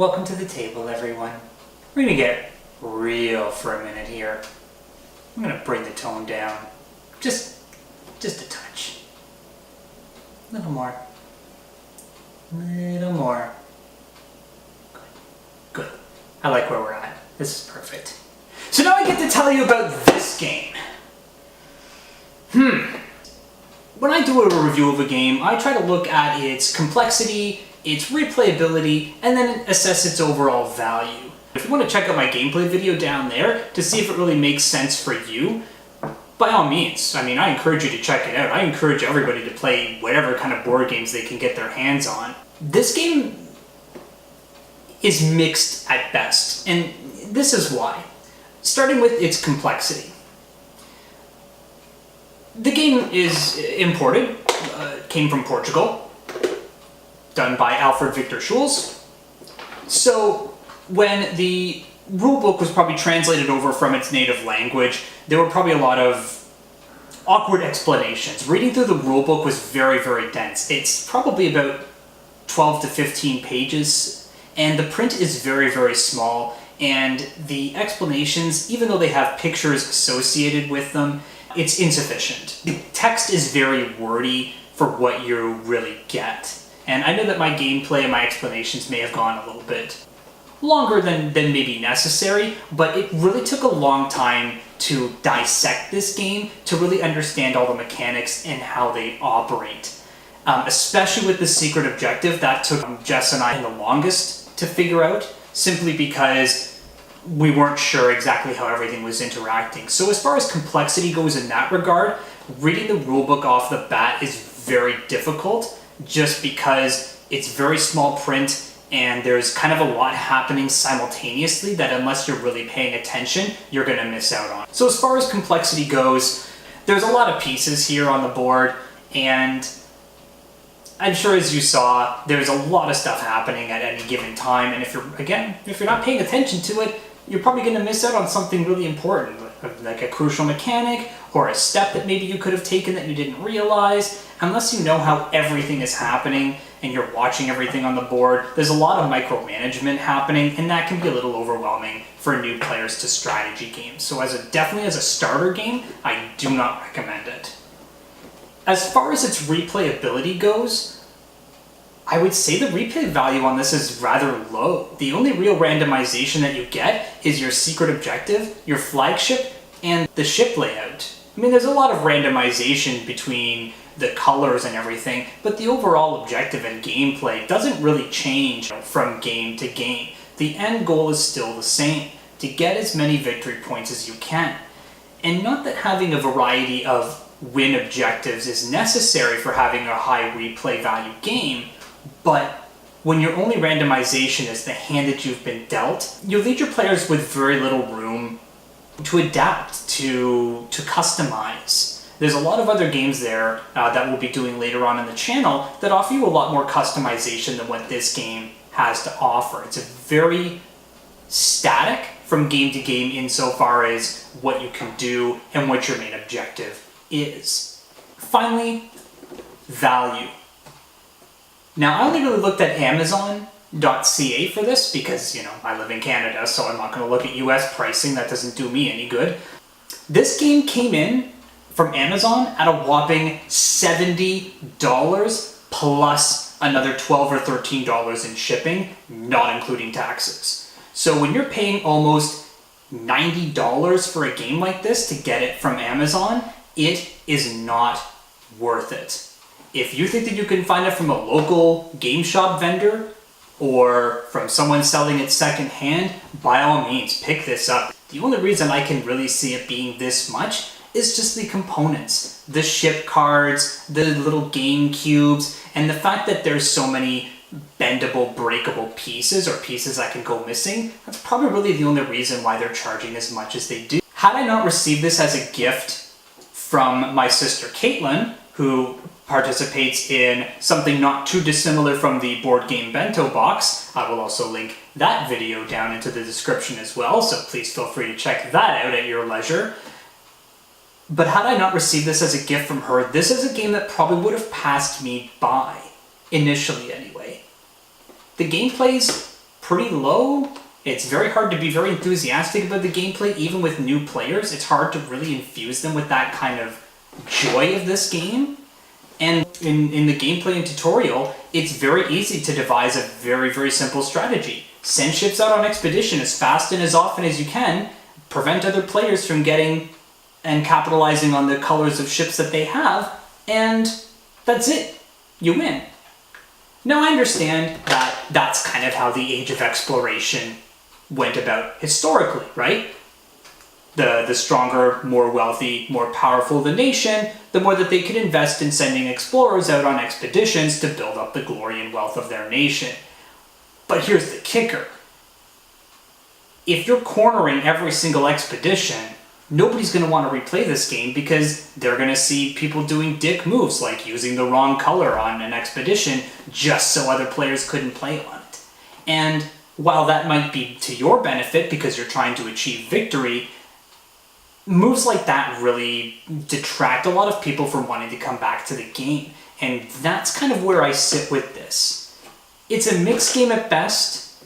Welcome to the table, everyone. We're gonna get real for a minute here. I'm gonna bring the tone down. Just a touch. A little more. Little more. Good. I like where we're at. This is perfect. So now I get to tell you about this game. When I do a review of a game, I try to look at its complexity, its replayability, and then assess its overall value. If you want to check out my gameplay video down there to see if it really makes sense for you, by all means. I mean, I encourage you to check it out. I encourage everybody to play whatever kind of board games they can get their hands on. This game is mixed at best, and this is why. Starting with its complexity. The game is imported, came from Portugal, done by Alfred Victor Schulz. So when the rulebook was probably translated over from its native language, there were probably a lot of awkward explanations. Reading through the rulebook was very, very dense. It's probably about 12 to 15 pages, and the print is very, very small, and the explanations, even though they have pictures associated with them, it's insufficient. The text is very wordy for what you really get. And I know that my gameplay and my explanations may have gone a little bit longer than maybe necessary, but it really took a long time to dissect this game, to really understand all the mechanics and how they operate. Especially with the secret objective, that took Jess and I the longest to figure out, simply because we weren't sure exactly how everything was interacting. So as far as complexity goes in that regard, reading the rulebook off the bat is very difficult, just because it's very small print and there's kind of a lot happening simultaneously that unless you're really paying attention, you're gonna miss out on. So as far as complexity goes, there's a lot of pieces here on the board, and I'm sure as you saw, there's a lot of stuff happening at any given time, and if you're not paying attention to it, you're probably going to miss out on something really important, like a crucial mechanic, or a step that maybe you could have taken that you didn't realize. Unless you know how everything is happening and you're watching everything on the board, there's a lot of micromanagement happening, and that can be a little overwhelming for new players to strategy games. So definitely as a starter game, I do not recommend it. As far as its replayability goes, I would say the replay value on this is rather low. The only real randomization that you get is your secret objective, your flagship, and the ship layout. I mean, there's a lot of randomization between the colors and everything, but the overall objective and gameplay doesn't really change from game to game. The end goal is still the same, to get as many victory points as you can. And not that having a variety of win objectives is necessary for having a high replay value game, but when your only randomization is the hand that you've been dealt, you leave your players with very little room to adapt, to customize. There's a lot of other games there that we'll be doing later on in the channel that offer you a lot more customization than what this game has to offer. It's a very static from game to game insofar as what you can do and what your main objective is. Finally, value. Now, I only really looked at Amazon.ca for this because, I live in Canada, so I'm not going to look at US pricing. That doesn't do me any good. This game came in from Amazon at a whopping $70 plus another $12 or $13 in shipping, not including taxes. So when you're paying almost $90 for a game like this to get it from Amazon, it is not worth it. If you think that you can find it from a local game shop vendor or from someone selling it secondhand, by all means, pick this up. The only reason I can really see it being this much is just the components, the ship cards, the little game cubes, and the fact that there's so many bendable, breakable pieces or pieces that can go missing. That's probably really the only reason why they're charging as much as they do. Had I not received this as a gift from my sister Caitlin, who participates in something not too dissimilar from the Board Game Bento Box. I will also link that video down into the description as well, so please feel free to check that out at your leisure. But had I not received this as a gift from her, this is a game that probably would have passed me by, initially anyway. The gameplay's pretty low. It's very hard to be very enthusiastic about the gameplay, even with new players. It's hard to really infuse them with that kind of joy of this game. And in the gameplay and tutorial, it's very easy to devise a very, very simple strategy. Send ships out on expedition as fast and as often as you can, prevent other players from getting and capitalizing on the colors of ships that they have, and that's it. You win. Now I understand that that's kind of how the Age of Exploration went about historically, right? The stronger, more wealthy, more powerful the nation, the more that they could invest in sending explorers out on expeditions to build up the glory and wealth of their nation. But here's the kicker. If you're cornering every single expedition, nobody's going to want to replay this game because they're going to see people doing dick moves like using the wrong color on an expedition just so other players couldn't play on it. And while that might be to your benefit because you're trying to achieve victory, moves like that really detract a lot of people from wanting to come back to the game. And that's kind of where I sit with this. It's a mixed game at best.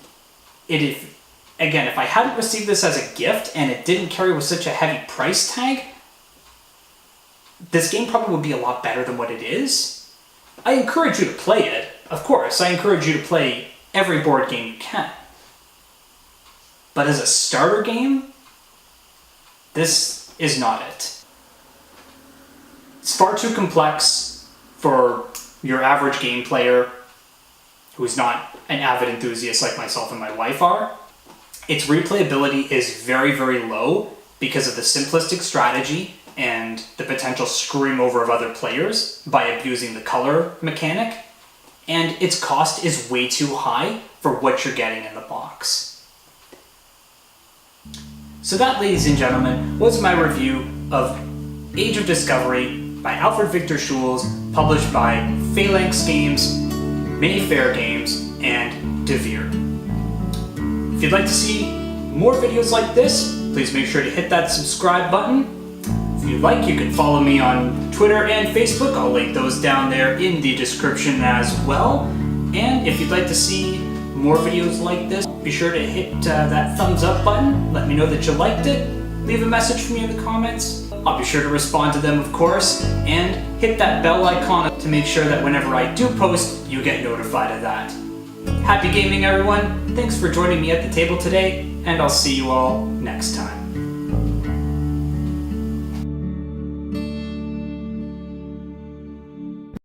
Again, if I hadn't received this as a gift and it didn't carry with such a heavy price tag, this game probably would be a lot better than what it is. I encourage you to play it, of course. I encourage you to play every board game you can. But as a starter game, this is not it. It's far too complex for your average game player who's not an avid enthusiast like myself and my wife are. Its replayability is very, very low because of the simplistic strategy and the potential screwing over of other players by abusing the color mechanic. And its cost is way too high for what you're getting in the box. So that, ladies and gentlemen, was my review of Age of Discovery by Alfred Victor Schulz, published by Phalanx Games, Mayfair Games, and Devir. If you'd like to see more videos like this, please make sure to hit that subscribe button. If you'd like, you can follow me on Twitter and Facebook. I'll link those down there in the description as well. And if you'd like to see more videos like this, be sure to hit that thumbs up button. Let me know that you liked it. Leave a message for me in the comments. I'll be sure to respond to them, of course. And hit that bell icon to make sure that whenever I do post, you get notified of that. Happy gaming, everyone. Thanks for joining me at the table today, and I'll see you all next time.